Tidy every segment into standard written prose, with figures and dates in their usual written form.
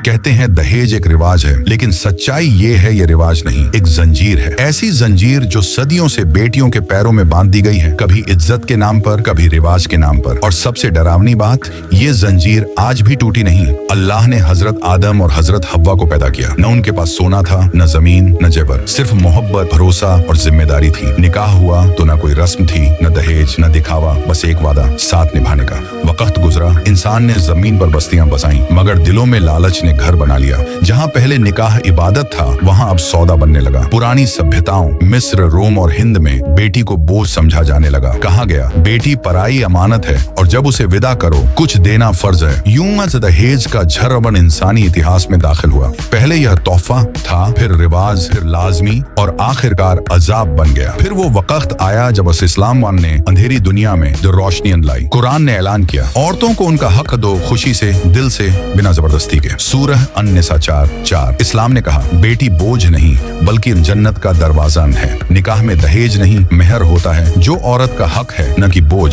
कहते हैं दहेज एक रिवाज है, लेकिन सच्चाई ये है ये रिवाज नहीं, एक जंजीर है। ऐसी जंजीर जो सदियों से बेटियों के पैरों में बांध दी गई है, कभी इज्जत के नाम पर, कभी रिवाज के नाम पर। और सबसे डरावनी बात, ये जंजीर आज भी टूटी नहीं। अल्लाह ने हजरत आदम और हजरत हव्वा को पैदा किया। न उनके पास सोना था, न जमीन, न जेवर, सिर्फ मोहब्बत, भरोसा और जिम्मेदारी थी। निकाह हुआ तो न कोई रस्म थी, न दहेज, न दिखावा, बस एक वादा, साथ निभाने का। वक्त गुजरा, इंसान ने जमीन पर बस्तियां बसाई, मगर दिलों में लालच ने घर बना लिया। जहाँ पहले निकाह इबादत था, वहाँ अब सौदा बनने लगा। पुरानी सभ्यताओं मिस्र, रोम और हिंद में बेटी को बोझ समझा जाने लगा। कहा गया बेटी पराई अमानत है और जब उसे विदा करो कुछ देना फर्ज है। यूं आज दहेज का झरबन इंसानी इतिहास में दाखिल हुआ। पहले यह तोहफा था, फिर रिवाज, फिर लाजमी और आखिरकार अजाब बन गया। फिर वो वक्त आया जब इस्लाम ने अंधेरी दुनिया में जो रोशनी लाई। कुरान ने ऐलान किया, औरतों को उनका हक दो, खुशी से, दिल से, बिना जबरदस्ती के। सूरह अन-निसा 4:4। इस्लाम ने कहा बेटी बोझ नहीं बल्कि जन्नत का दरवाजा है। निकाह में दहेज नहीं, मेहर होता है, जो औरत का हक है, न कि बोझ।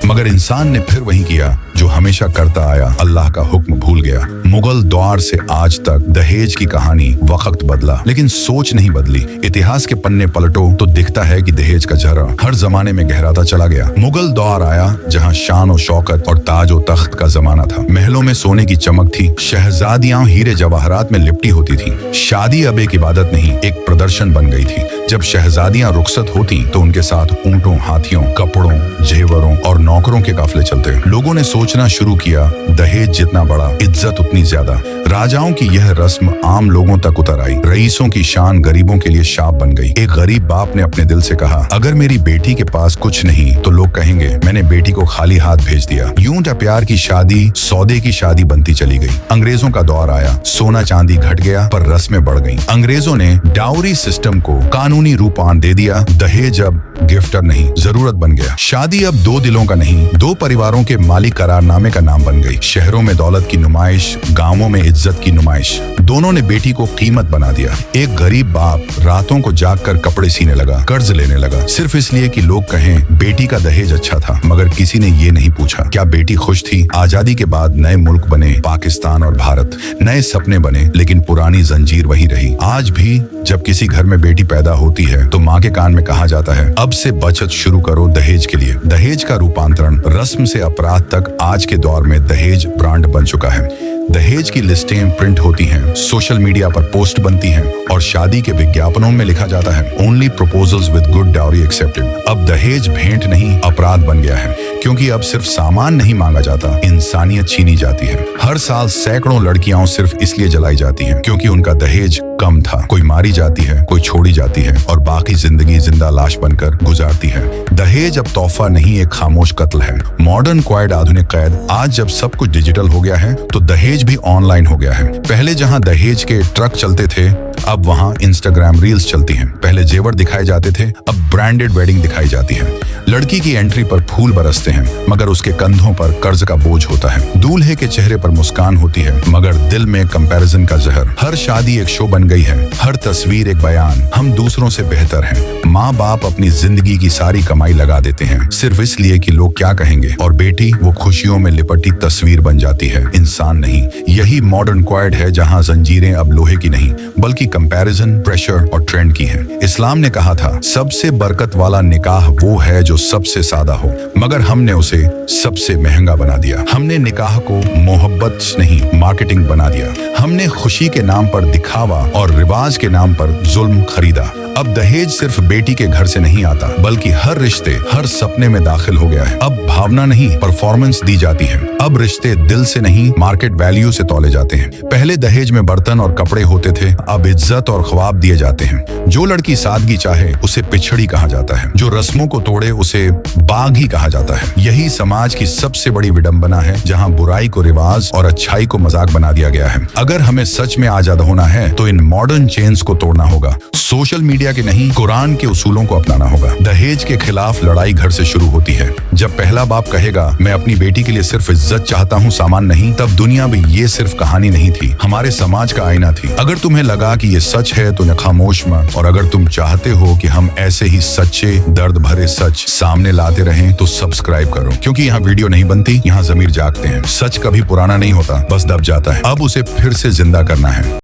मगर इंसान ने फिर वही किया जो हमेशा करता आया, अल्लाह का हुक्म भूल गया। मुगल दौर से आज तक दहेज की कहानी, वक्त बदला लेकिन सोच नहीं बदली। इतिहास के पन्ने पलटो तो दिखता है कि दहेज का झरा हर जमाने में गहराता चला गया। मुगल दौर आया जहां शान और शौकत और ताज और तख्त का जमाना था। महलों में सोने की चमक थी, शहजादियां हीरे जवाहरात में लिपटी होती थी। शादी अब एक इबादत नहीं, एक प्रदर्शन बन गई थी। जब शहजादियां रुखसत होती तो उनके साथ ऊंटों, हाथियों, कपड़ों, जेवरों और नौकरों के काफिले चलते। लोगों ने सोचना शुरू किया, दहेज जितना बड़ा, इज्जत उतनी ज्यादा। राजाओं की यह रस्म आम लोगों तक उतर आई। रईसों की शान गरीबों के लिए शाप बन गई। एक गरीब बाप ने अपने दिल से कहा, अगर मेरी बेटी के पास कुछ नहीं तो लोग कहेंगे मैंने बेटी को खाली हाथ भेज दिया। यूं प्यार की शादी सौदे की शादी बनती चली गई। अंग्रेजों का दौर आया, सोना चांदी घट गया पर रस्में बढ़ गईं। अंग्रेजों ने डाउरी सिस्टम को कानूनी रूपान दे दिया। दहेज अब गिफ्टर नहीं, जरूरत बन गया। शादी अब दो दिलों का नहीं, दो परिवारों के माली करारनामे का नाम बन गई। शहरों में दौलत की नुमाइश, गांवों में इज्जत की नुमाइश। दोनों ने बेटी को कीमत बना दिया। एक गरीब बाप रातों को जागकर कपड़े सीने लगा, कर्ज लेने लगा, सिर्फ इसलिए कि लोग कहें बेटी का दहेज अच्छा था। मगर किसी ने ये नहीं पूछा क्या बेटी खुश थी। आजादी के बाद नए मुल्क बने, पाकिस्तान और भारत, नए सपने बने, लेकिन पुरानी जंजीर वही रही। आज भी जब किसी घर में बेटी पैदा होती है तो माँ के कान में कहा जाता है अब से बचत शुरू करो दहेज के लिए। दहेज का रूपांतरण रस्म से अपराध तक आज के दौर में दहेज ब्रांड बन चुका है। दहेज की लिस्टें प्रिंट होती हैं, सोशल मीडिया पर पोस्ट बनती हैं और शादी के विज्ञापनों में लिखा जाता है only proposals with good dowry accepted. अब दहेज भेंट नहीं अपराध बन गया है, क्योंकि अब सिर्फ सामान नहीं मांगा जाता, इंसानियत छीनी जाती है। हर साल सैकड़ों लड़कियां सिर्फ इसलिए जलाई जाती हैं क्योंकि उनका दहेज कम था। कोई मारी जाती है, कोई छोड़ी जाती है और बाकी जिंदगी जिंदा लाश बनकर गुजारती है। दहेज अब तोहफा नहीं, एक खामोश कत्ल है। मॉडर्न क्वाइड आधुनिक कैद। आज जब सब कुछ डिजिटल हो गया है तो दहेज भी ऑनलाइन हो गया है। पहले जहां दहेज के ट्रक चलते थे अब वहां इंस्टाग्राम रील्स चलती हैं। पहले जेवर दिखाए जाते थे, अब ब्रांडेड वेडिंग दिखाई जाती है। लड़की की एंट्री पर फूल बरसते हैं मगर उसके कंधों पर कर्ज का बोझ होता है। दूल्हे के चेहरे पर मुस्कान होती है मगर दिल में कंपैरिजन का जहर। हर शादी एक शो बन गई है, हर तस्वीर एक बयान, हम दूसरों से बेहतर हैं। माँ बाप अपनी जिंदगी की सारी कमाई लगा देते हैं सिर्फ इसलिए कि लोग क्या कहेंगे, और बेटी वो खुशियों में लिपटी तस्वीर बन जाती है, इंसान नहीं। यही मॉडर्न क्वाइड है जहाँ जंजीरें अब लोहे की नहीं बल्कि कंपैरिजन, प्रेशर और ट्रेंड की हैं। इस्लाम ने कहा था सबसे बरकत वाला निकाह वो है जो सबसे सादा हो, मगर हमने उसे सबसे महंगा बना दिया। हमने निकाह को मोहब्बत नहीं मार्केटिंग बना दिया। हमने खुशी के नाम पर दिखावा और रिवाज के नाम पर जुल्म खरीदा। अब दहेज सिर्फ बेटी के घर से नहीं आता बल्कि हर रिश्ते, हर सपने में दाखिल हो गया है। अब भावना नहीं परफॉर्मेंस दी जाती है। अब रिश्ते दिल से नहीं मार्केट वैल्यू से तौले जाते हैं। पहले दहेज में बर्तन और कपड़े होते थे, अब इज्जत और ख्वाब दिए जाते हैं। जो लड़की सादगी चाहे उसे पिछड़ी कहा जाता है, जो रस्मों को तोड़े उसे बाग ही कहा जाता है। यही समाज की सबसे बड़ी विडंबना है, जहाँ बुराई को रिवाज और अच्छाई को मजाक बना दिया गया है। अगर हमें सच में आजाद होना है तो इन मॉडर्न चेन्स को तोड़ना होगा। सोशल मीडिया गया कि नहीं, कुरान के उसूलों को अपनाना होगा। दहेज के खिलाफ लड़ाई घर से शुरू होती है। जब पहला बाप कहेगा मैं अपनी बेटी के लिए सिर्फ इज्जत चाहता हूँ, सामान नहीं, तब दुनिया में ये सिर्फ कहानी नहीं थी, हमारे समाज का आईना थी। अगर तुम्हें लगा कि ये सच है तो खामोश मत, और अगर तुम चाहते हो कि हम ऐसे ही सच्चे दर्द भरे सच सामने लाते रहें तो सब्सक्राइब करो, क्योंकि यहाँ वीडियो नहीं बनती, यहाँ ज़मीर जागते हैं। सच कभी पुराना नहीं होता, बस दब जाता है। अब उसे फिर से जिंदा करना है।